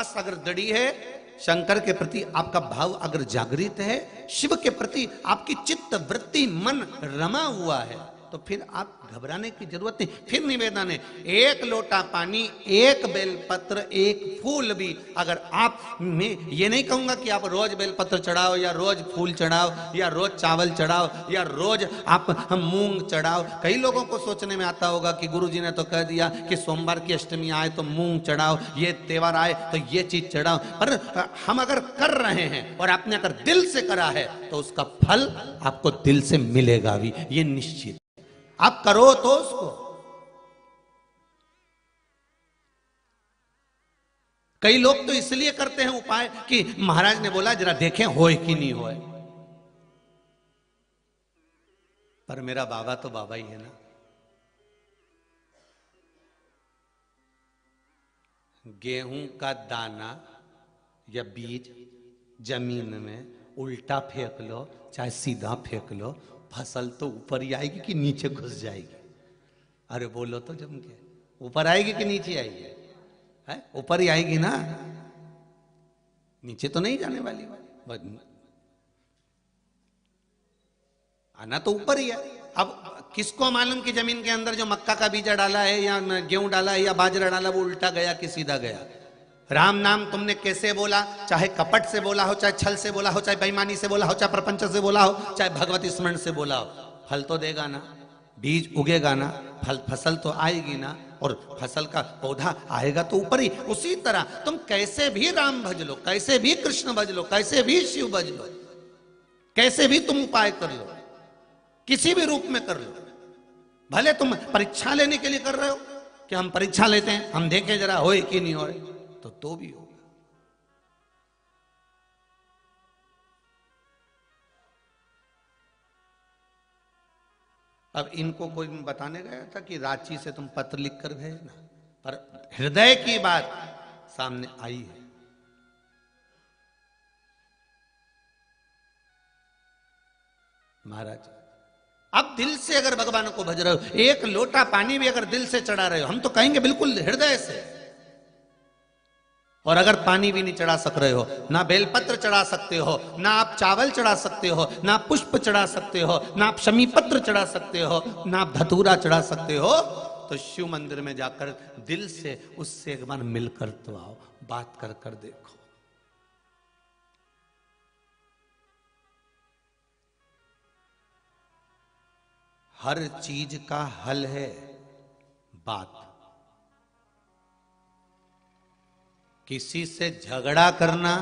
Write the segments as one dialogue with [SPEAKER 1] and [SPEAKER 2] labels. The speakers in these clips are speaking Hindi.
[SPEAKER 1] आस अगर दृढ़ी है, शंकर के प्रति आपका भाव अगर जागृत है, शिव के प्रति आपकी चित्त वृत्ति मन रमा हुआ है, तो फिर आप घबराने की जरूरत नहीं। फिर निवेदन है, एक लोटा पानी, एक बेलपत्र, एक फूल भी अगर आप, मैं ये नहीं कहूंगा कि आप रोज बेलपत्र चढ़ाओ या रोज फूल चढ़ाओ या रोज चावल चढ़ाओ या रोज आप हम मूंग चढ़ाओ। कई लोगों को सोचने में आता होगा कि गुरुजी ने तो कह दिया कि सोमवार की अष्टमी आए तो मूंग चढ़ाओ, ये त्योहार आए तो ये चीज चढ़ाओ, पर हम अगर कर रहे हैं और आपने अगर दिल से करा है तो उसका फल आपको दिल से मिलेगा भी, ये निश्चित। आप करो तो उसको। कई लोग तो इसलिए करते हैं उपाय कि महाराज ने बोला जरा देखें होए कि नहीं होए, पर मेरा बाबा तो बाबा ही है ना। गेहूं का दाना या बीज जमीन में उल्टा फेंक लो चाहे सीधा फेंक लो, फसल तो ऊपर ही आएगी कि नीचे घुस जाएगी? अरे बोलो तो जम के, ऊपर आएगी कि नीचे आएगी? है ऊपर ही आएगी ना, नीचे तो नहीं जाने वाली। आना तो ऊपर ही है। अब किसको मालूम कि जमीन के अंदर जो मक्का का बीजा डाला है या गेहूं डाला है या बाजरा डाला वो उल्टा गया कि सीधा गया? राम नाम तुमने कैसे बोला, चाहे कपट से बोला हो, चाहे छल से बोला हो, चाहे बेईमानी से बोला हो, चाहे प्रपंच से बोला हो, चाहे भगवती स्मरण से बोला हो, फल तो देगा ना, बीज उगेगा ना, फसल तो आएगी ना, और फसल का पौधा आएगा तो ऊपर ही। उसी तरह तुम कैसे भी राम भज लो, कैसे भी कृष्ण भज लो, कैसे भी शिव भज लो, कैसे भी तुम उपाय कर लो, किसी भी रूप में कर लो, भले तुम परीक्षा लेने के लिए कर रहे हो कि हम परीक्षा लेते हैं, हम देखें जरा होए कि नहीं हो रहे, तो भी होगा। अब इनको कोई बताने गया था कि रांची से तुम पत्र लिख कर भेजना, पर हृदय की बात सामने आई है। महाराज अब दिल से अगर भगवान को भज रहे हो, एक लोटा पानी भी अगर दिल से चढ़ा रहे हो, हम तो कहेंगे बिल्कुल हृदय से, और अगर पानी भी नहीं चढ़ा सक रहे हो, ना बेलपत्र चढ़ा सकते हो, ना आप चावल चढ़ा सकते हो, ना पुष्प चढ़ा सकते हो, ना आप शमी पत्र चढ़ा सकते हो, ना आप धतूरा चढ़ा सकते हो, तो शिव मंदिर में जाकर दिल से उससे एक बार मिलकर तो आओ, बात कर कर देखो। हर चीज का हल है बात। किसी से झगड़ा करना,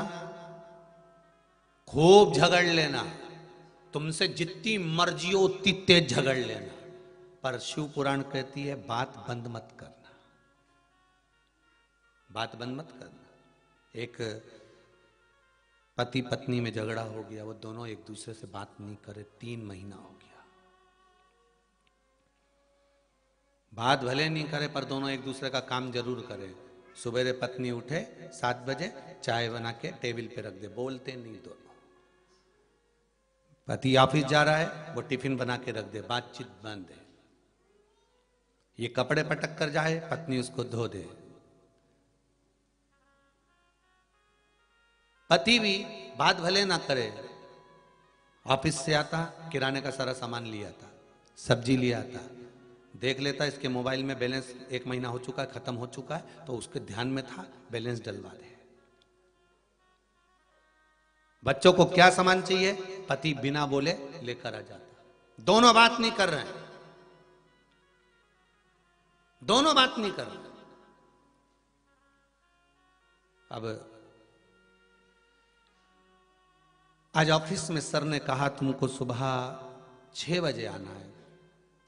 [SPEAKER 1] खूब झगड़ लेना, तुमसे जितनी मर्जी हो उतनी तेज झगड़ लेना, पर शिव पुराण कहती है बात बंद मत करना, बात बंद मत करना। एक पति पत्नी में झगड़ा हो गया, वो दोनों एक दूसरे से बात नहीं करे, 3 महीना हो गया, बात भले नहीं करे पर दोनों एक दूसरे का काम जरूर करे। सुबह पत्नी उठे 7 बजे, चाय बना के टेबल पे रख दे, बोलते नहीं दोनों। पति ऑफिस जा रहा है, वो टिफिन बना के रख दे, बातचीत बंद है। ये कपड़े पटक कर जाए, पत्नी उसको धो दे। पति भी बात भले ना करे, ऑफिस से आता, किराने का सारा सामान लिया था, सब्जी लिया था, देख लेता इसके मोबाइल में बैलेंस 1 महीना हो चुका है, खत्म हो चुका है, तो उसके ध्यान में था बैलेंस डलवा दे। बच्चों को क्या सामान चाहिए, पति बिना बोले लेकर आ जाता। दोनों बात नहीं कर रहे हैं, दोनों बात नहीं कर रहे। अब आज ऑफिस में सर ने कहा तुमको सुबह 6 बजे आना है,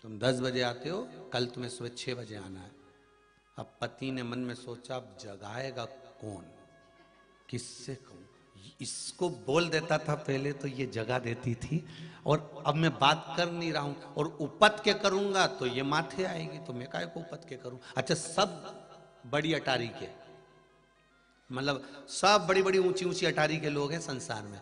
[SPEAKER 1] तुम 10 बजे आते हो, कल तुम्हें सुबह 6 बजे आना है। अब पति ने मन में सोचा अब जगाएगा कौन, किससे कहूं, इसको बोल देता था पहले तो ये जगा देती थी, और अब मैं बात कर नहीं रहा हूं और उपत के करूंगा तो ये माथे आएगी, तो मैं काहे को उपत के करूं। अच्छा सब बड़ी अटारी के, मतलब सब बड़ी बड़ी ऊंची ऊंची अटारी के लोग हैं संसार में।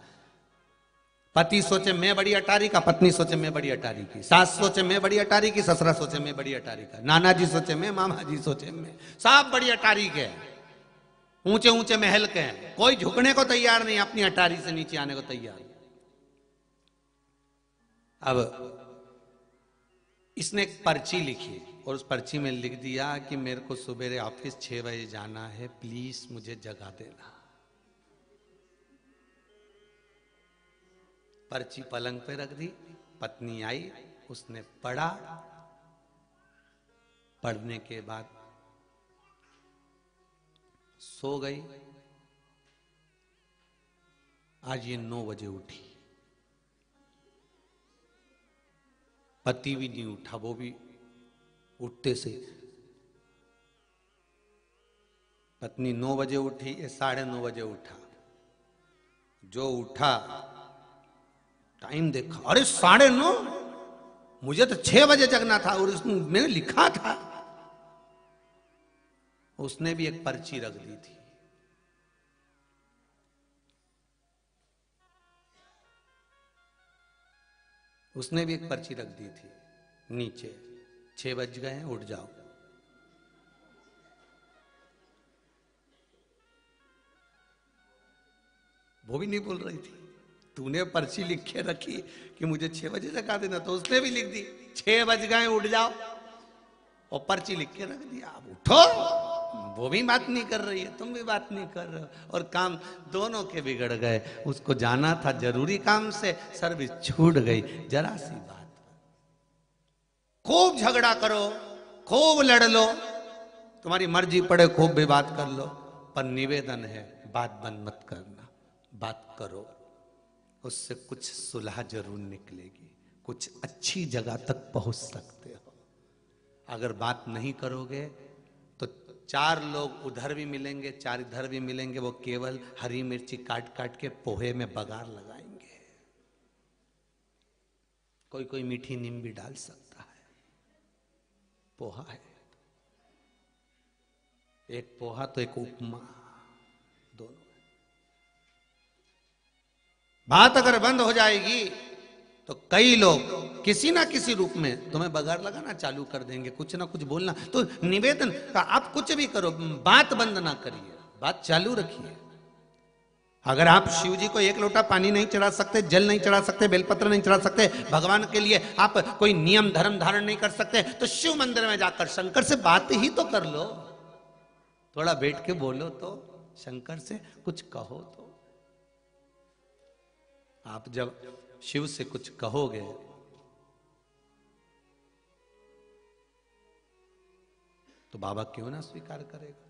[SPEAKER 1] पति सोचे मैं बड़ी अटारी का, पत्नी सोचे मैं बड़ी अटारी की, सास सोचे मैं बड़ी अटारी की, ससुरा सोचे मैं बड़ी अटारी का, नाना जी सोचे मैं, मामा जी सोचे मैं, सब बड़ी अटारी के। ऊंचे ऊंचे महल के हैं, कोई झुकने को तैयार नहीं, अपनी अटारी से नीचे आने को तैयार। अब इसने एक पर्ची लिखी और उस पर्ची में लिख दिया कि मेरे को सुबह ऑफिस 6 बजे जाना है, प्लीज मुझे जगा देना। पर्ची पलंग पे रख दी, पत्नी आई, उसने पढ़ा, पढ़ने के बाद सो गई। आज ये 9 बजे उठी, पति भी नहीं उठा, वो भी उठते से पत्नी 9 बजे उठी, ये 9:30 बजे उठा। जो उठा टाइम देखा, अरे 9:30, मुझे तो 6 बजे जगना था और मैंने लिखा था। उसने भी एक पर्ची रख दी थी, उसने भी एक पर्ची रख दी थी नीचे, 6 बज गए हैं, उठ जाओ। वो भी नहीं बोल रही थी, तूने पर्ची लिख के रखी कि मुझे 6 बजे जगा देना, तो उसने भी लिख दी 6 बज गए उठ जाओ, और पर्ची लिख के रख दिया। अब उठो, वो भी बात नहीं कर रही है, तुम भी बात नहीं कर रहे हो, और काम दोनों के बिगड़ गए। उसको जाना था जरूरी काम से, सर्विस छूट गई, जरा सी बात। खूब झगड़ा करो, खूब लड़ लो, तुम्हारी मर्जी पड़े, खूब भी बात कर लो, पर निवेदन है बात बंद मत करना, बात करो, उससे कुछ सुलह जरूर निकलेगी, कुछ अच्छी जगह तक पहुंच सकते हो। अगर बात नहीं करोगे तो 4 लोग उधर भी मिलेंगे, 4 इधर भी मिलेंगे, वो केवल हरी मिर्ची काट काट के पोहे में बघार लगाएंगे। कोई कोई मीठी नीम भी डाल सकता है, पोहा है, एक पोहा तो एक उपमा, दोनों। बात अगर बंद हो जाएगी तो कई लोग किसी ना किसी रूप में तुम्हें बघार लगाना चालू कर देंगे, कुछ ना कुछ बोलना। तो निवेदन का आप कुछ भी करो, बात बंद ना करिए, बात चालू रखिए। अगर आप शिव जी को 1 लोटा पानी नहीं चढ़ा सकते, जल नहीं चढ़ा सकते, बेलपत्र नहीं चढ़ा सकते, भगवान के लिए आप कोई नियम धर्म धारण नहीं कर सकते, तो शिव मंदिर में जाकर शंकर से बात ही तो कर लो, थोड़ा बैठ के बोलो, तो शंकर से कुछ कहो। तो आप जब शिव से कुछ कहोगे तो बाबा क्यों ना स्वीकार करेगा।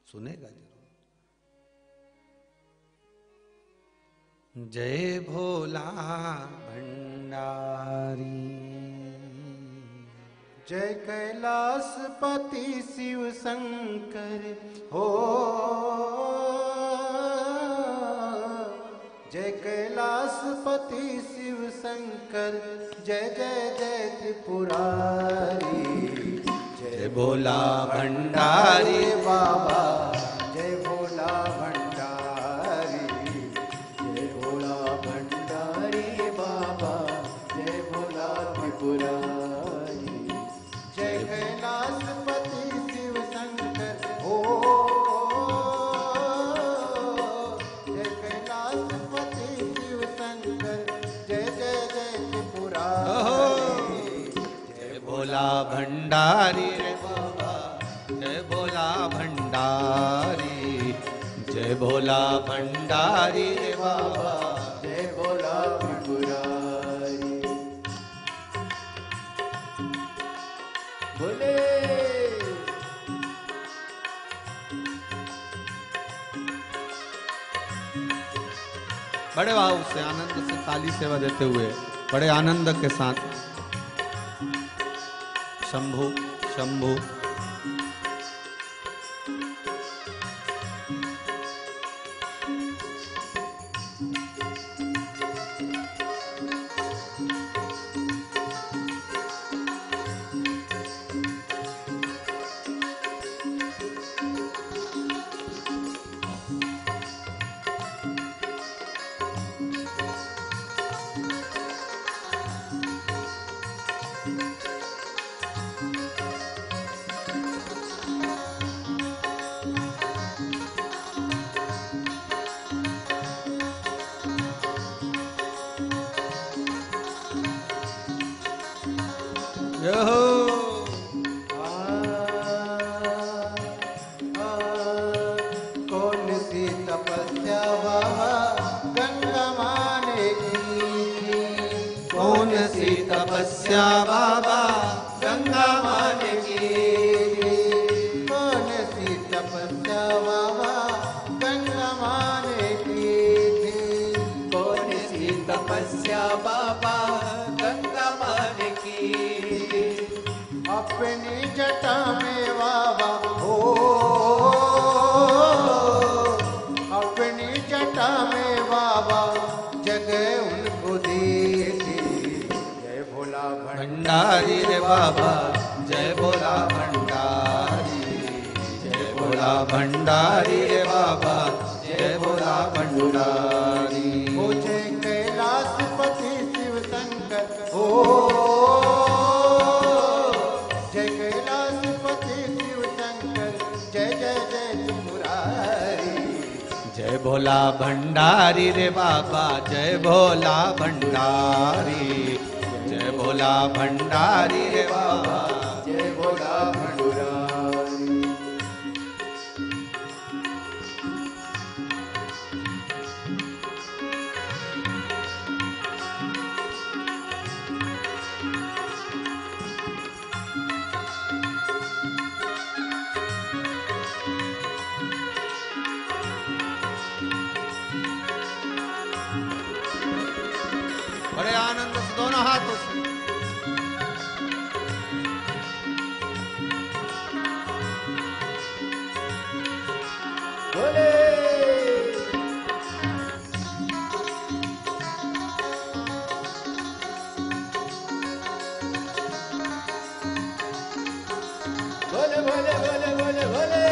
[SPEAKER 1] सुनेगा जरूर। जय भोला भंडारी,
[SPEAKER 2] जय कैलाशपति शिव शंकर हो, जय कैलाशपति शिव शंकर, जय जय जय त्रिपुरारी,
[SPEAKER 1] जय भोला भंडारी
[SPEAKER 2] बाबा, जय भोला भंडारी, जय भोला भंडारी बाबा, जय भोला त्रिपुरारी, जय कैलाशपति शिव शंकर हो, जय कैलाशपति शिव शंकर, जय जय जय त्रिपुरारी,
[SPEAKER 1] जय भोला भंडारी रे बाबा, जय भोला भंडारी, जय भोला भंडारी रे बाबा,
[SPEAKER 2] जय भोला त्रिपुरारी। बोले
[SPEAKER 1] बड़े भाव से आनंद से ताली सेवा देते हुए बड़े आनंद के साथ शंभु शंभु जय हो।
[SPEAKER 2] कौन सी तपस्या बाबा गंगा माने की थी।
[SPEAKER 1] कौन सी तपस्या बाबा गंगा माने की थी।
[SPEAKER 2] कौन सी तपस्या बाबा गंगा माने की थी।
[SPEAKER 3] कौन सी तपस्या बाबा गंगा मान की।
[SPEAKER 2] अपनी जटा में बाबा हो, अपनी जटा में बाबा जगह उनको दी थी। जय भोला
[SPEAKER 1] भंडारी रे बाबा जय भोला भंडारी। जय भोला भंडारी रे बाबा जय भोला भंडारी।
[SPEAKER 2] हो जय कैलाशपति शिव शंकर हो, जय कैलाशपति शिव शंकर जय जय जय त्रिपुरारी।
[SPEAKER 1] जय भोला भंडारी रे बाबा जय भोला भंडारी। जय भोला भंडारी रे बाबा
[SPEAKER 2] जय भोला भंडारी।
[SPEAKER 1] बड़े आनंद से दोनों हाथों से।
[SPEAKER 2] बोले बोले बोले बोले बोले बोले।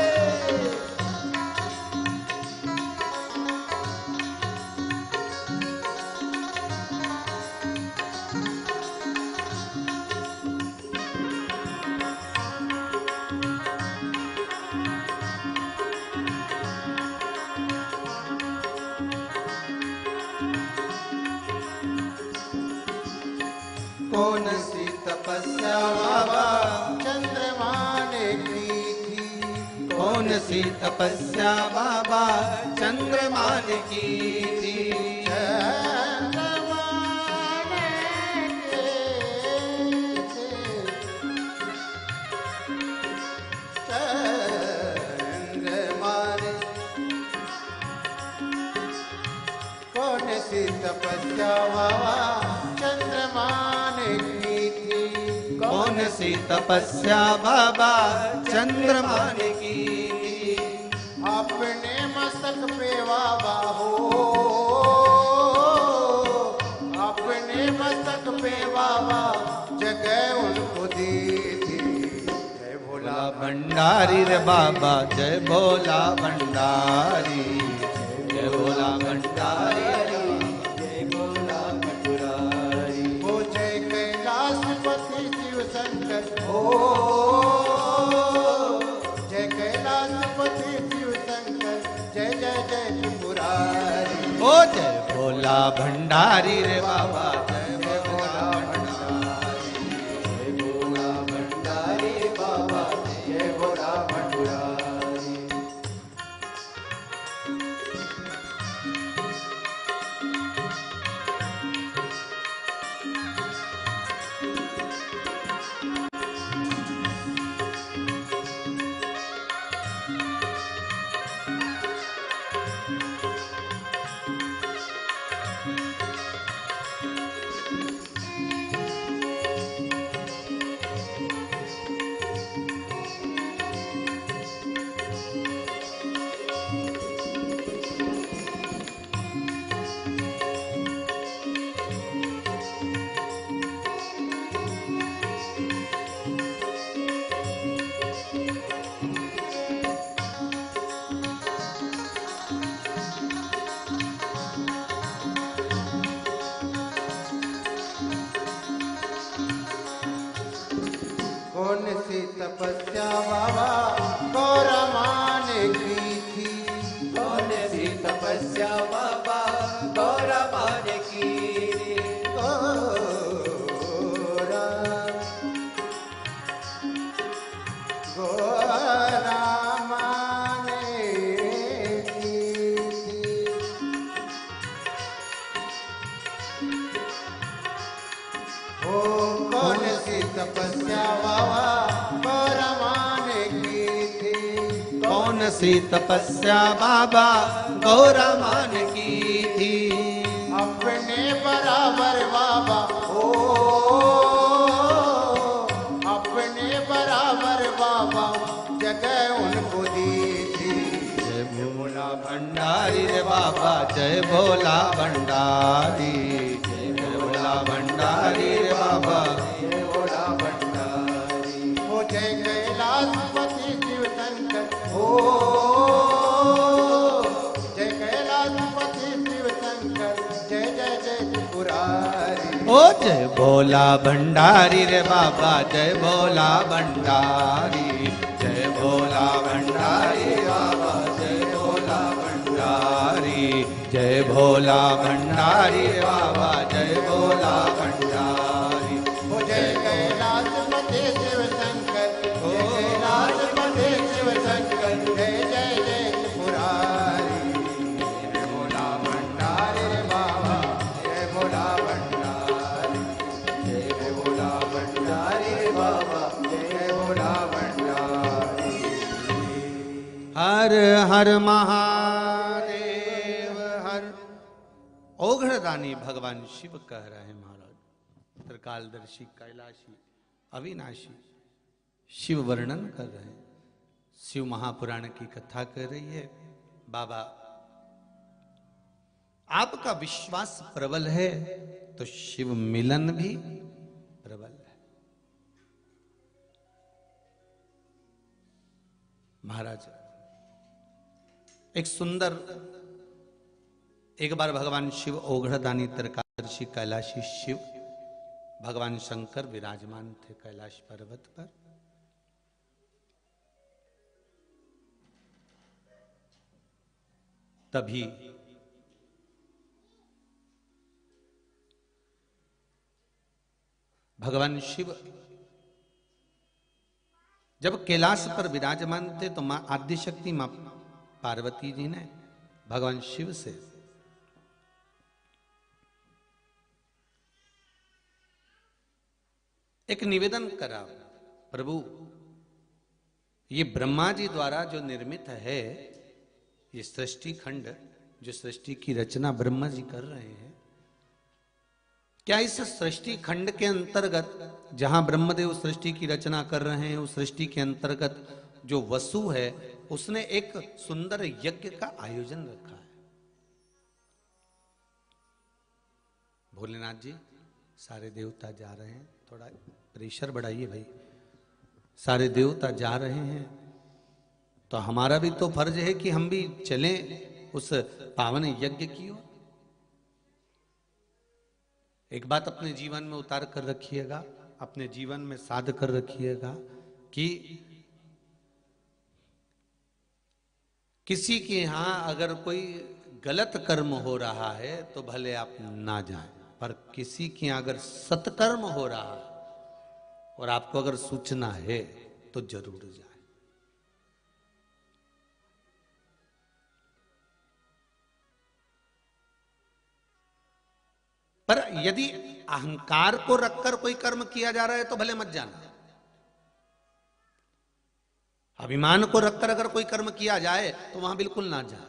[SPEAKER 1] कौन सी तपस्या बाबा
[SPEAKER 2] चंद्रमा ने की थी।
[SPEAKER 1] कौन सी तपस्या बाबा चंद्रमा ने की थी।
[SPEAKER 2] चंद्रमा ने की थी। चंद्रमा ने कौन सी तपस्या बाबा चंद्रमा ने की थी।
[SPEAKER 1] कौन सी तपस्या बाबा चंद्रमा ने की थी।
[SPEAKER 2] अपने मस्तक पे बाबा हो, अपने मस्तक पे बाबा जगह उनको दी थी। जय भोला
[SPEAKER 1] भंडारी रे बाबा जय भोला भंडारी। जय भोला भंडारी
[SPEAKER 3] जय भोला भंडारी।
[SPEAKER 2] हो जय कैलाशपति शिव शंकर हो, जय कैलाशपति शिव शंकर जय जय जय त्रिपुरारी।
[SPEAKER 1] ओ जय भोला भंडारी रे बाबा जय भोला भंडारी।
[SPEAKER 3] जय भोला भंडारी बाबा
[SPEAKER 2] जय भोला भंडारी। कौन सी तपस्या बाबा गौरा माने की थी।
[SPEAKER 3] कौन सी तपस्या बाबा गौरा मान की।
[SPEAKER 2] गौरा तपस्या बाबा गौरमान की थी।
[SPEAKER 1] कौन सी तपस्या बाबा गौरा मान की थी।
[SPEAKER 2] अपने बराबर बाबा हो, अपने बराबर बाबा जगह उनको दी थी।
[SPEAKER 1] जय भोला भंडारी रे बाबा, जय भोला भंडारी, जय भोला भंडारी रे बाबा,
[SPEAKER 3] जय भोला भंडारी।
[SPEAKER 2] हो जय कैलाशपति शिव शंकर हो, जय कैलाशपति शिव शंकर जय जय जय त्रिपुरारी।
[SPEAKER 1] ओ जय भोला भंडारी रे बाबा, जय भोला भंडारी, जय भोला भंडारी बाबा, जय भोला भंडारी, जय भोला भंडारी बाबा, जय भोला भंडारी।
[SPEAKER 2] हो जय कैलाशपति शिव शंकर, जय कैलाशपति शिव शंकर जय जय जय त्रिपुरारी। जय भोला भंडारी रे बाबा, जय भोला भंडारी,
[SPEAKER 3] जय भोला भंडारी रे बाबा, जय भोला भंडारी।
[SPEAKER 1] हर हर महादेव हर। ओघड़दानी भगवान शिव कह रहे हैं महाराज, त्रिकालदर्शी कैलाशी अविनाशी शिव वर्णन कर रहे हैं। शिव महापुराण की कथा कर रही है। बाबा आपका विश्वास प्रबल है तो शिव मिलन भी प्रबल है। महाराज एक सुंदर, एक बार भगवान शिव ओघड़दानी त्रिकालदर्शी कैलाशी शिव भगवान शंकर विराजमान थे कैलाश पर्वत पर। तभी भगवान शिव जब कैलाश पर विराजमान थे तो मां आद्यशक्ति मां पार्वती जी ने भगवान शिव से एक निवेदन करा, प्रभु ये ब्रह्मा जी द्वारा जो निर्मित है ये सृष्टि खंड, जो सृष्टि की रचना ब्रह्मा जी कर रहे हैं, क्या इस सृष्टि खंड के अंतर्गत जहां ब्रह्मदेव सृष्टि की रचना कर रहे हैं उस सृष्टि के अंतर्गत जो वसु है उसने एक सुंदर यज्ञ का आयोजन रखा है। भोलेनाथ जी सारे देवता जा रहे हैं, थोड़ा प्रेशर बढ़ाइए भाई, सारे देवता जा रहे हैं तो हमारा भी तो फर्ज है कि हम भी चलें उस पावन यज्ञ की ओर। एक बात अपने जीवन में उतार कर रखिएगा, अपने जीवन में साध कर रखिएगा कि किसी के यहां अगर कोई गलत कर्म हो रहा है तो भले आप ना जाएं, पर किसी के यहां अगर सत्कर्म हो रहा है और आपको अगर सूचना है तो जरूर जाएं। पर यदि अहंकार को रखकर कोई कर्म किया जा रहा है तो भले मत जाना। अभिमान को रखकर अगर कोई कर्म किया जाए तो वहां बिल्कुल ना जाए।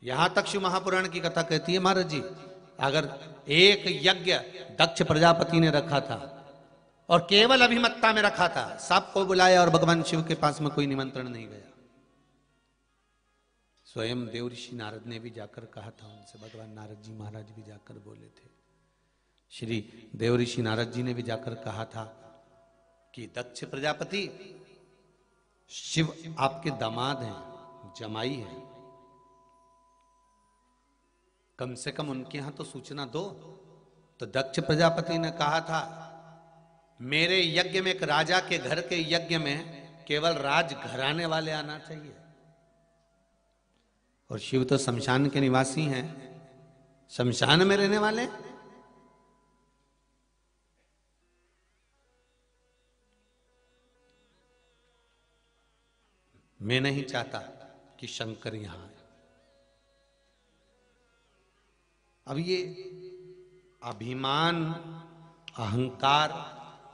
[SPEAKER 1] यहां तक शिव महापुराण की कथा कहती है महाराज जी, अगर एक यज्ञ दक्ष प्रजापति ने रखा था और केवल अभिमत्ता में रखा था, सबको बुलाया और भगवान शिव के पास में कोई निमंत्रण नहीं गया। स्वयं देव ऋषि नारद ने भी जाकर कहा था उनसे, भगवान नारद जी महाराज भी जाकर बोले थे, श्री देव ऋषि नारद जी ने भी जाकर कहा था कि दक्ष प्रजापति शिव आपके दामाद हैं, जमाई हैं, कम से कम उनके यहां तो सूचना दो। तो दक्ष प्रजापति ने कहा था, मेरे यज्ञ में, एक राजा के घर के यज्ञ में केवल राज घराने वाले आना चाहिए। और शिव तो शमशान के निवासी हैं, शमशान में रहने वाले। मैं नहीं चाहता कि शंकर यहां आए। अब ये अभिमान अहंकार,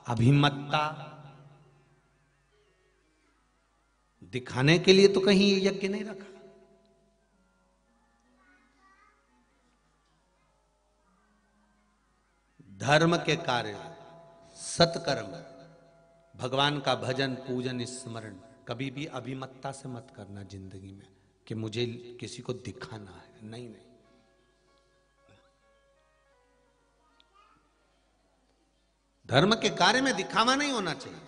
[SPEAKER 1] अभिमत्ता दिखाने के लिए तो कहीं ये यज्ञ नहीं रखा। धर्म के कार्य, सत्कर्म, भगवान का भजन, पूजन, स्मरण, कभी भी अभिमत्ता से मत करना जिंदगी में कि मुझे किसी को दिखाना है। नहीं नहीं, धर्म के कार्य में दिखावा नहीं होना चाहिए।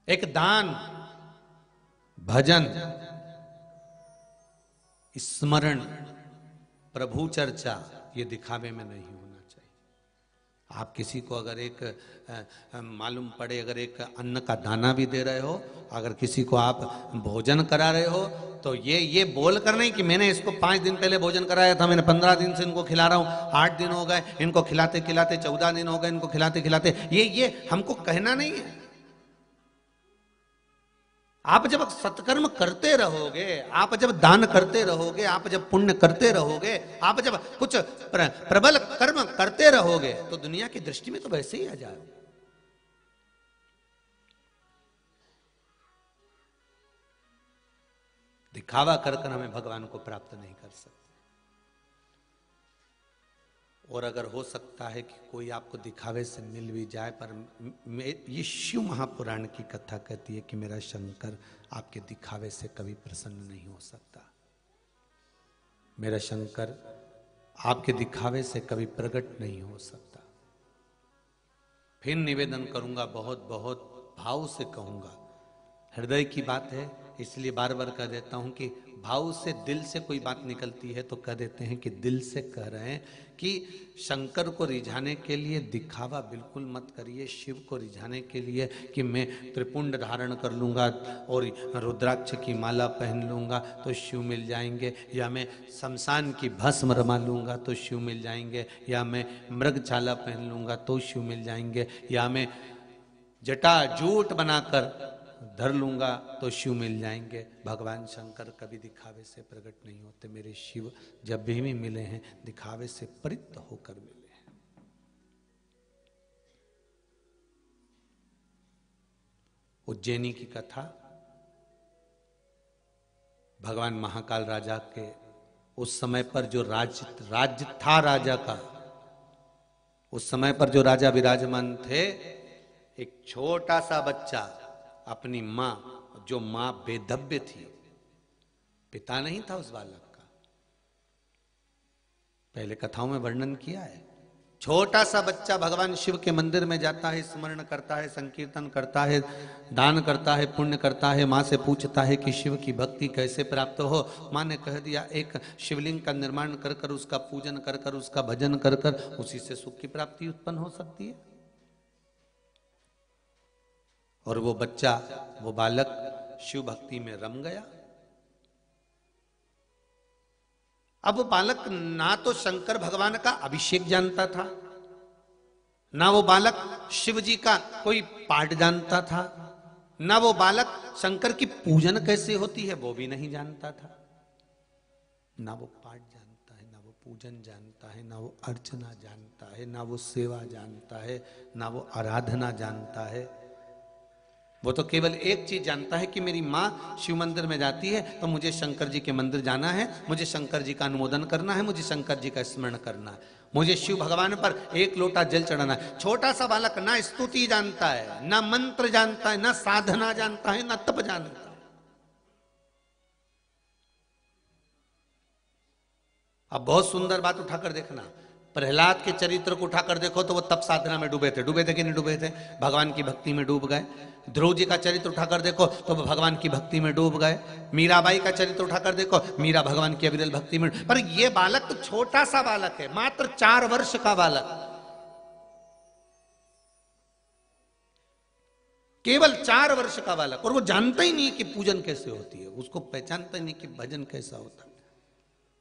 [SPEAKER 1] एक दान, भजन, स्मरण, प्रभु चर्चा, ये दिखावे में नहीं होना चाहिए। आप किसी को अगर एक मालूम पड़े, अगर एक अन्न का दाना भी दे रहे हो, अगर किसी को आप भोजन करा रहे हो, तो ये बोल कर नहीं कि मैंने इसको 5 दिन पहले भोजन कराया था, मैंने 15 दिन से इनको खिला रहा हूं, 8 दिन हो गए इनको खिलाते खिलाते, 14 दिन हो गए इनको खिलाते खिलाते, ये हमको कहना नहीं है। आप जब सत्कर्म करते रहोगे, आप जब दान करते रहोगे, आप जब पुण्य करते रहोगे, आप जब कुछ प्रबल कर्म करते रहोगे, तो दुनिया की दृष्टि में तो वैसे ही आ जाओगे। दिखावा कर हमें भगवान को प्राप्त नहीं कर सकते। और अगर हो सकता है कि कोई आपको दिखावे से मिल भी जाए, पर ये शिव महापुराण की कथा कहती है कि मेरा शंकर आपके दिखावे से कभी प्रसन्न नहीं हो सकता। मेरा शंकर आपके दिखावे से कभी प्रकट नहीं हो सकता। फिर निवेदन करूंगा, बहुत बहुत भाव से कहूंगा, हृदय की बात है, इसलिए बार बार कह देता हूं कि भाव से, दिल से कोई बात निकलती है तो कह देते हैं कि दिल से कह रहे हैं कि शंकर को रिझाने के लिए दिखावा बिल्कुल मत करिए। शिव को रिझाने के लिए कि मैं त्रिपुंड धारण कर लूंगा और रुद्राक्ष की माला पहन लूंगा तो शिव मिल जाएंगे, या मैं शमशान की भस्म रमा लूंगा तो शिव मिल जाएंगे, या मैं मृगछाला पहन लूंगा तो शिव मिल जाएंगे, या मैं जटा जूट बनाकर धर लूंगा तो शिव मिल जाएंगे। भगवान शंकर कभी दिखावे से प्रकट नहीं होते। मेरे शिव जब भी मिले हैं दिखावे से परित होकर मिले हैं। उज्जैनी की कथा, भगवान महाकाल राजा के उस समय पर जो राज्य था राजा का, उस समय पर जो राजा विराजमान थे, एक छोटा सा बच्चा अपनी माँ, जो माँ बेधव्य थी, पिता नहीं था उस बालक का, पहले कथाओं में वर्णन किया है। छोटा सा बच्चा भगवान शिव के मंदिर में जाता है, स्मरण करता है, संकीर्तन करता है, दान करता है, पुण्य करता है, माँ से पूछता है कि शिव की भक्ति कैसे प्राप्त हो। माँ ने कह दिया, एक शिवलिंग का निर्माण कर कर, उसका पूजन कर कर, उसका भजन कर कर, उसी से सुख की प्राप्ति उत्पन्न हो सकती है। और वो बच्चा, वो बालक शिव भक्ति में रम गया। अब वो बालक ना तो शंकर भगवान का अभिषेक जानता था, ना वो बालक शिव जी का कोई पाठ जानता था, ना वो बालक शंकर की पूजन कैसे होती है वो भी नहीं जानता था। ना वो पाठ जानता है, ना वो पूजन जानता है, ना वो अर्चना जानता है, ना वो सेवा जानता है, ना वो आराधना जानता है। वो तो केवल एक चीज जानता है कि मेरी माँ शिव मंदिर में जाती है तो मुझे शंकर जी के मंदिर जाना है, मुझे शंकर जी का अनुमोदन करना है, मुझे शंकर जी का स्मरण करना है, मुझे शिव भगवान पर एक लोटा जल चढ़ाना है। छोटा सा बालक ना स्तुति जानता है, ना मंत्र जानता है, ना साधना जानता है, ना तप जानता है। अब बहुत सुंदर बात उठाकर देखना, प्रहलाद के चरित्र को उठाकर देखो तो वो तप साधना में डूबे थे। डूबे थे कि नहीं डूबे थे? भगवान की भक्ति में डूब गए। ध्रुव जी का चरित्र उठाकर देखो तो वो भगवान की भक्ति में डूब गए। मीराबाई का चरित्र उठाकर देखो, मीरा भगवान की अविरल भक्ति में। पर ये बालक तो छोटा सा बालक है, मात्र 4 वर्ष का बालक, केवल 4 वर्ष का बालक, और वो जानता ही नहीं कि पूजन कैसे होती है, उसको पहचानता ही नहीं कि भजन कैसा होता है।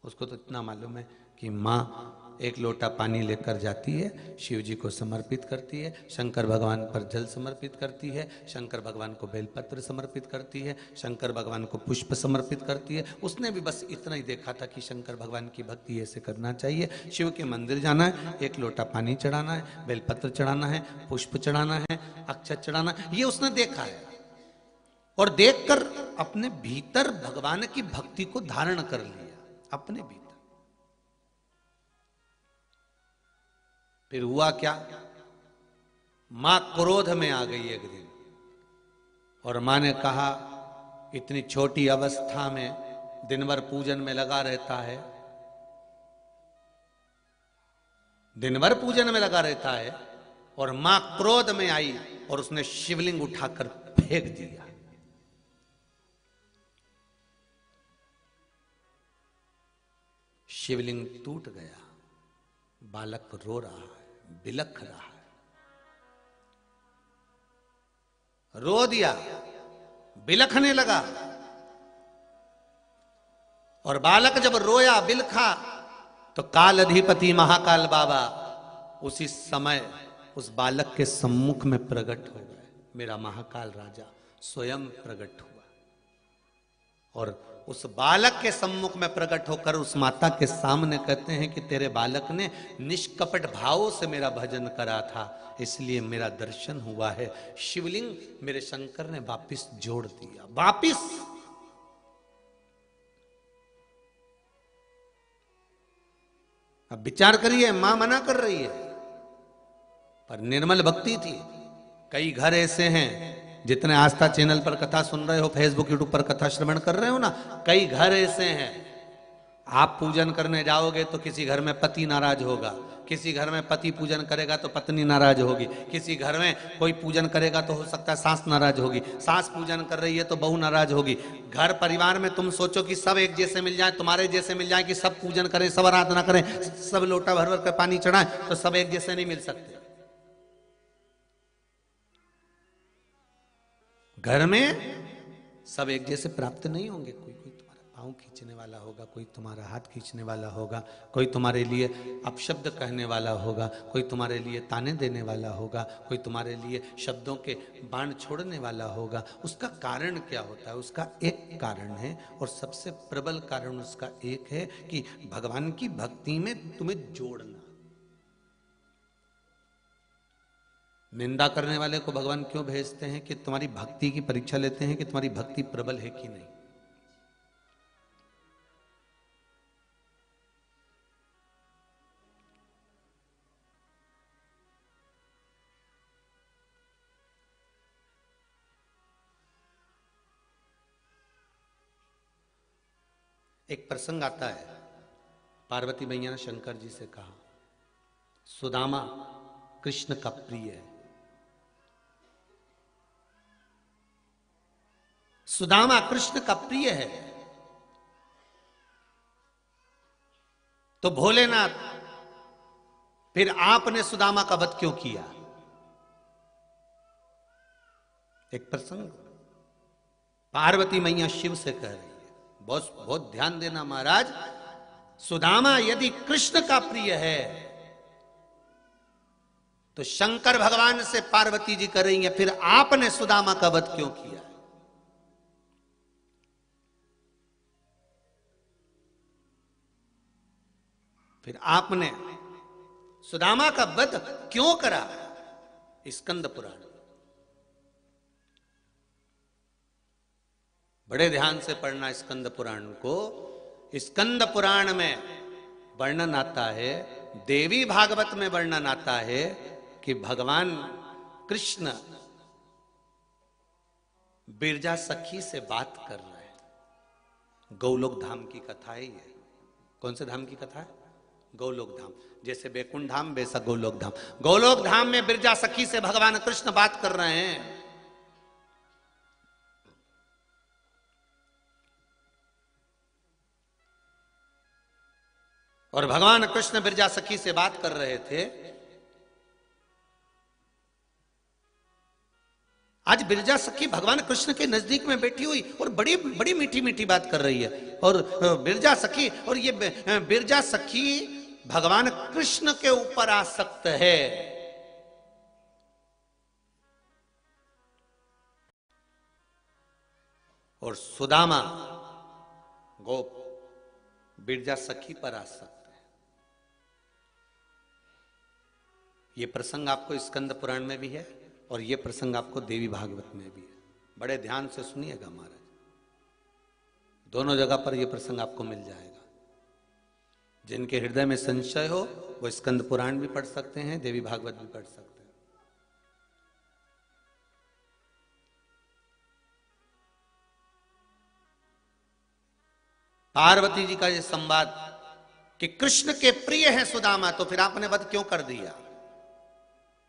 [SPEAKER 1] उसको तो इतना मालूम है कि माँ एक लोटा पानी लेकर जाती है, शिव जी को समर्पित करती है, शंकर भगवान पर जल समर्पित करती है, शंकर भगवान को बेलपत्र समर्पित करती है, शंकर भगवान को पुष्प समर्पित करती है। उसने भी बस इतना ही देखा था कि शंकर भगवान की भक्ति ऐसे करना चाहिए। शिव के मंदिर जाना है, एक लोटा पानी चढ़ाना है, बेलपत्र चढ़ाना है, पुष्प चढ़ाना है, अक्षत चढ़ाना है, ये उसने देखा है। और देखकर अपने भीतर भगवान की भक्ति को धारण कर लिया अपने भीतर। फिर हुआ क्या, मां क्रोध में आ गई एक दिन, और मां ने कहा इतनी छोटी अवस्था में दिन भर पूजन में लगा रहता है, दिन भर पूजन में लगा रहता है। और मां क्रोध में आई और उसने शिवलिंग उठाकर फेंक दिया। शिवलिंग टूट गया, बालक रो रहा है, बिलख रहा है, रो दिया, बिलखने लगा। और बालक जब रोया बिलखा तो काल अधिपति महाकाल बाबा उसी समय उस बालक के सम्मुख में प्रकट हो गए। मेरा महाकाल राजा स्वयं प्रकट हुआ और उस बालक के सम्मुख में प्रकट होकर उस माता के सामने कहते हैं कि तेरे बालक ने निष्कपट भावों से मेरा भजन करा था, इसलिए मेरा दर्शन हुआ है। शिवलिंग मेरे शंकर ने वापिस जोड़ दिया, वापिस। अब विचार करिए, मां मना कर रही है पर निर्मल भक्ति थी। कई घर ऐसे हैं, जितने आस्था चैनल पर कथा सुन रहे हो, फेसबुक यूट्यूब पर कथा श्रवण कर रहे हो ना, कई घर ऐसे हैं, आप पूजन करने जाओगे तो किसी घर में पति नाराज होगा, किसी घर में पति पूजन करेगा तो पत्नी नाराज होगी, किसी घर में कोई पूजन करेगा तो हो सकता है सास नाराज होगी, सास पूजन कर रही है तो बहू नाराज होगी। घर परिवार में तुम सोचो कि सब एक जैसे मिल जाए, तुम्हारे जैसे मिल जाए, कि सब पूजन करें, सब आराधना करें, सब लोटा भर भर कर पानी चढ़ाएं, तो सब एक जैसे नहीं मिल सकते। घर में सब एक जैसे प्राप्त नहीं होंगे। कोई कोई तुम्हारा पाँव खींचने वाला होगा, कोई तुम्हारा हाथ खींचने वाला होगा, कोई तुम्हारे लिए अपशब्द कहने वाला होगा, कोई तुम्हारे लिए ताने देने वाला होगा, कोई तुम्हारे लिए शब्दों के बाण छोड़ने वाला होगा। उसका कारण क्या होता है? उसका एक कारण है, और सबसे प्रबल कारण उसका एक है कि भगवान की भक्ति में तुम्हें जोड़ना। निंदा करने वाले को भगवान क्यों भेजते हैं? कि तुम्हारी भक्ति की परीक्षा लेते हैं कि तुम्हारी भक्ति प्रबल है कि नहीं। एक प्रसंग आता है, पार्वती मैया ने शंकर जी से कहा, सुदामा कृष्ण का प्रिय है, सुदामा कृष्ण का प्रिय है, तो भोलेनाथ फिर आपने सुदामा का वध क्यों किया? एक प्रसंग पार्वती मैया शिव से कह रही है, बहुत बहुत ध्यान देना महाराज, सुदामा यदि कृष्ण का प्रिय है तो शंकर भगवान से पार्वती जी कर रही है, फिर आपने सुदामा का वध क्यों किया? फिर आपने सुदामा का वध क्यों करा? स्कंद पुराण, बड़े ध्यान से पढ़ना स्कंद पुराण को। स्कंद पुराण में वर्णन आता है, देवी भागवत में वर्णन आता है कि भगवान कृष्ण बिरजा सखी से बात कर रहे हैं। गौलोक धाम की कथा है ये। कौन से धाम की कथा है? गौलोक धाम। जैसे बैकुंठ धाम वैसा गौलोक धाम। गौलोक धाम में बिरजा सखी से भगवान कृष्ण बात कर रहे हैं। और भगवान कृष्ण बिरजा सखी से बात कर रहे थे। आज बिरजा सखी भगवान कृष्ण के नजदीक में बैठी हुई और बड़ी मीठी मीठी बात कर रही है। और बिरजा सखी, और ये बिरजा सखी भगवान कृष्ण के ऊपर आसक्त है। और सुदामा गोप बिरजा सखी पर आसक्त है। यह प्रसंग आपको स्कंद पुराण में भी है और यह प्रसंग आपको देवी भागवत में भी है। बड़े ध्यान से सुनिएगा महाराज, दोनों जगह पर यह प्रसंग आपको मिल जाएगा। जिनके हृदय में संशय हो वो स्कंद पुराण भी पढ़ सकते हैं, देवी भागवत भी पढ़ सकते हैं। पार्वती जी का यह संवाद कि कृष्ण के प्रिय है सुदामा, तो फिर आपने वध क्यों कर दिया?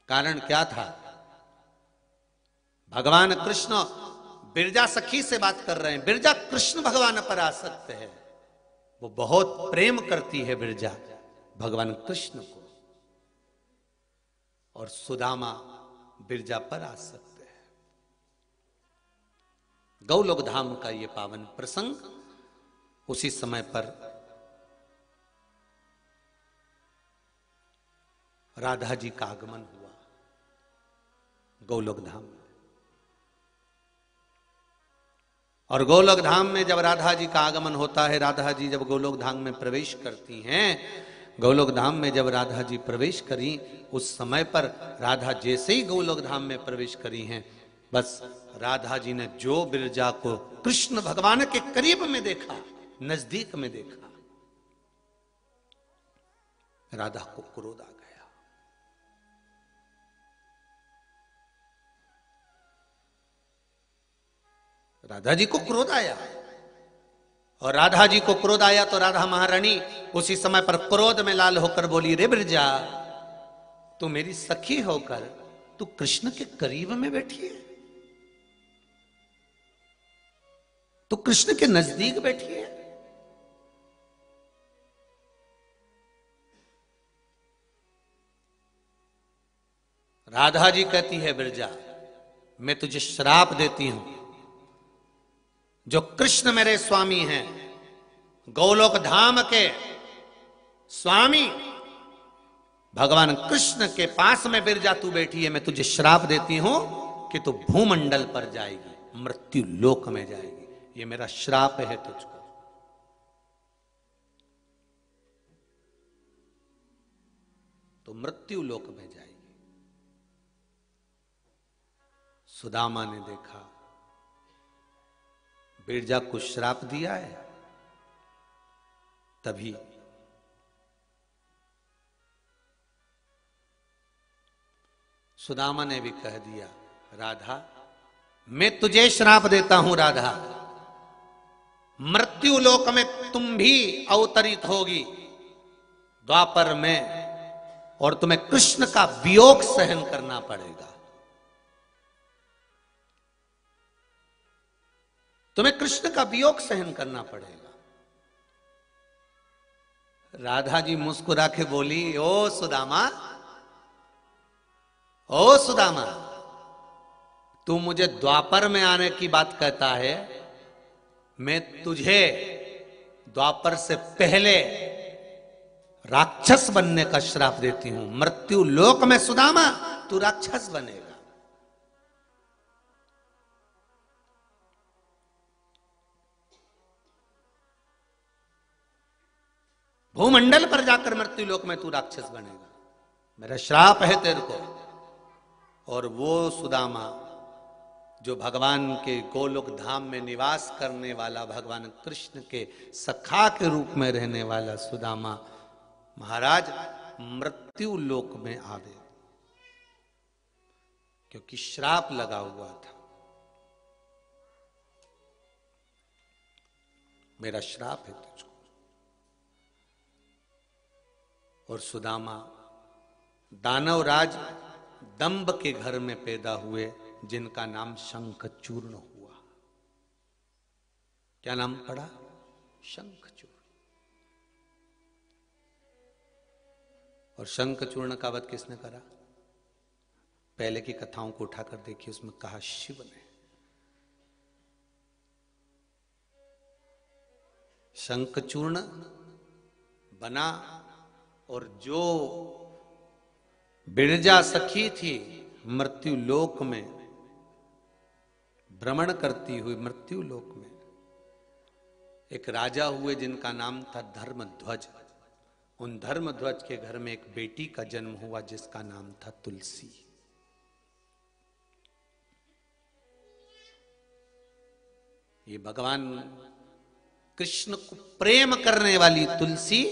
[SPEAKER 1] कारण क्या था? भगवान कृष्ण बिरजा सखी से बात कर रहे हैं। बिरजा कृष्ण भगवान पर आसक्त है, वो बहुत प्रेम करती है बिरजा भगवान कृष्ण को, और सुदामा बिरजा पर आसक्त है। गौलोक धाम का यह पावन प्रसंग, उसी समय पर राधा जी का आगमन हुआ गोलोक धाम में। और गोलोक धाम में जब राधा जी का आगमन होता है, राधा जी जब गोलोक धाम में प्रवेश करती हैं, गोलोक धाम में जब राधा जी प्रवेश करी, उस समय पर राधा जैसे ही गोलोक धाम में प्रवेश करी हैं, बस राधा जी ने जो बिरजा को कृष्ण भगवान के करीब में देखा, नजदीक में देखा, राधा को क्रोध आ गया। राधा जी को क्रोध आया, और राधा जी को क्रोध आया तो राधा महारानी उसी समय पर क्रोध में लाल होकर बोली, रे बिरजा, तू मेरी सखी होकर तू कृष्ण के करीब में बैठी है, तू कृष्ण के नजदीक बैठी है। राधा जी कहती है, बिरजा, मैं तुझे श्राप देती हूं, जो कृष्ण मेरे स्वामी हैं, गोलोक धाम के स्वामी भगवान कृष्ण के पास में बिरजा तू बैठी है, मैं तुझे श्राप देती हूं कि तू भूमंडल पर जाएगी, मृत्यु लोक में जाएगी। ये मेरा श्राप है तुझको। तो मृत्यु लोक में जाएगी। सुदामा ने देखा बिरजा को श्राप दिया है, तभी सुदामा ने भी कह दिया, राधा, मैं तुझे श्राप देता हूं राधा, मृत्यु लोक में तुम भी अवतरित होगी द्वापर में, और तुम्हें कृष्ण का वियोग सहन करना पड़ेगा। तुम्हें कृष्ण का वियोग सहन करना पड़ेगा। राधा जी मुस्कुरा के बोली, ओ सुदामा, ओ सुदामा, तू मुझे द्वापर में आने की बात कहता है, मैं तुझे द्वापर से पहले राक्षस बनने का श्राप देती हूं। मृत्यु लोक में सुदामा तू राक्षस बनेगा। भूमंडल पर जाकर मृत्यु लोक में तू राक्षस बनेगा, मेरा श्राप है तेरे को। और वो सुदामा जो भगवान के गोलोक धाम में निवास करने वाला, भगवान कृष्ण के सखा के रूप में रहने वाला सुदामा महाराज मृत्यु लोक में आवे, क्योंकि श्राप लगा हुआ था, मेरा श्राप है तुझको। और सुदामा दानवराज दंभ के घर में पैदा हुए, जिनका नाम शंखचूर्ण हुआ। क्या नाम पड़ा? शंखचूर्ण। और शंखचूर्ण का वध किसने करा? पहले की कथाओं को उठाकर देखिए, उसमें कहा शिव ने। शंखचूर्ण बना और जो बिरजा सखी थी मृत्यु लोक में भ्रमण करती हुई, मृत्यु लोक में एक राजा हुए जिनका नाम था धर्मध्वज। उन धर्मध्वज के घर में एक बेटी का जन्म हुआ जिसका नाम था तुलसी। ये भगवान कृष्ण को प्रेम करने वाली तुलसी,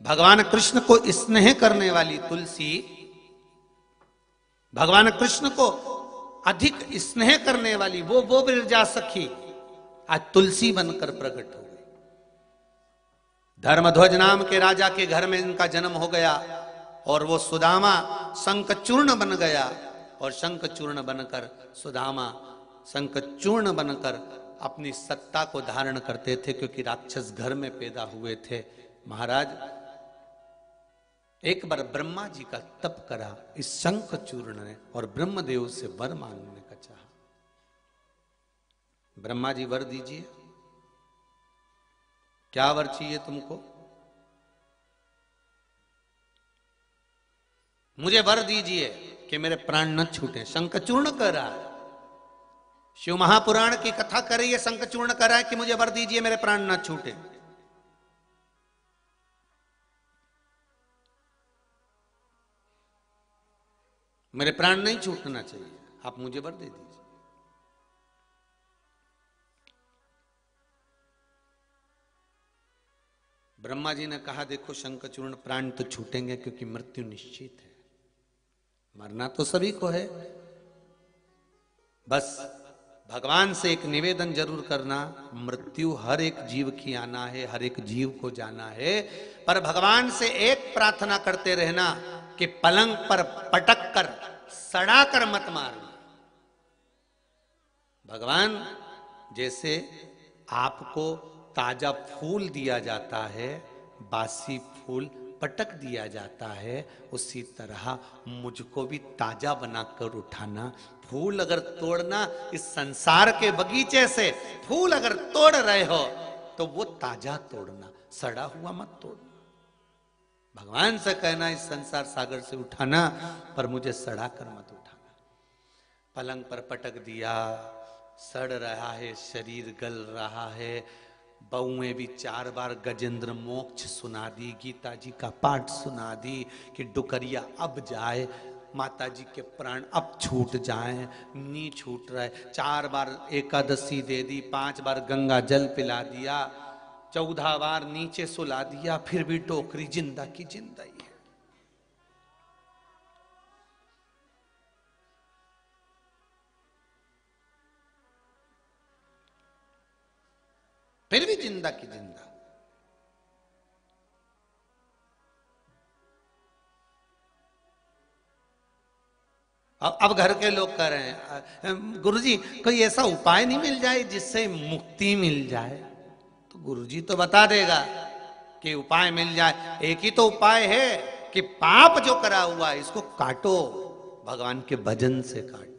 [SPEAKER 1] भगवान कृष्ण को स्नेह करने वाली तुलसी, भगवान कृष्ण को अधिक स्नेह करने वाली वो बिरजा सखी आज तुलसी बनकर प्रकट हो गई। धर्मध्वज नाम के राजा के घर में इनका जन्म हो गया और वो सुदामा शंखचूर्ण बन गया और शंखचूर्ण बनकर सुदामा शंखचूर्ण बनकर अपनी सत्ता को धारण करते थे, क्योंकि राक्षस घर में पैदा हुए थे। महाराज एक बार ब्रह्मा जी का तप करा इस शंखचूर्ण ने और ब्रह्मदेव से वर मांगने का चाहा। ब्रह्मा जी वर दीजिए, क्या वर चाहिए तुमको? मुझे वर दीजिए कि मेरे प्राण न छूटे। शंखचूर्ण कह रहा है, शिव महापुराण की कथा कर रही है, शंखचूर्ण कर रहा है कि मुझे वर दीजिए मेरे प्राण न छूटे। मेरे प्राण नहीं छूटना चाहिए, आप मुझे वर दे दीजिए। ब्रह्मा जी ने कहा देखो शंखचूर्ण, प्राण तो छूटेंगे क्योंकि मृत्यु निश्चित है, मरना तो सभी को है, बस भगवान से एक निवेदन जरूर करना, मृत्यु हर एक जीव की आना है, हर एक जीव को जाना है, पर भगवान से एक प्रार्थना करते रहना कि पलंग पर पटक कर सड़ा कर मत मारना। भगवान जैसे आपको ताजा फूल दिया जाता है, बासी फूल पटक दिया जाता है, उसी तरह मुझको भी ताजा बनाकर उठाना। फूल अगर तोड़ना, इस संसार के बगीचे से फूल अगर तोड़ रहे हो तो वो ताजा तोड़ना, सड़ा हुआ मत तोड़ना। भगवान से कहना इस संसार सागर से उठाना, पर मुझे सड़ा कर मत उठाना। पलंग पर पटक दिया, सड़ रहा है, शरीर गल रहा है, बहुएं भी 4 बार गजेंद्र मोक्ष सुना दी, गीता जी का पाठ सुना दी कि डुकरिया अब जाए, माता जी के प्राण अब छूट जाएं, नी छूट रहा है। 4 बार एकादशी दे दी, 5 बार गंगा जल पिला दिया, 14 बार नीचे सुला दिया, फिर भी टोकरी जिंदा की जिंदा ही है। फिर भी जिंदा की जिंदा। अब घर के लोग कह रहे हैं गुरुजी कोई ऐसा उपाय नहीं मिल जाए जिससे मुक्ति मिल जाए? तो गुरुजी तो बता देगा कि उपाय मिल जाए। एक ही तो उपाय है कि पाप जो करा हुआ है इसको काटो, भगवान के भजन से काटो।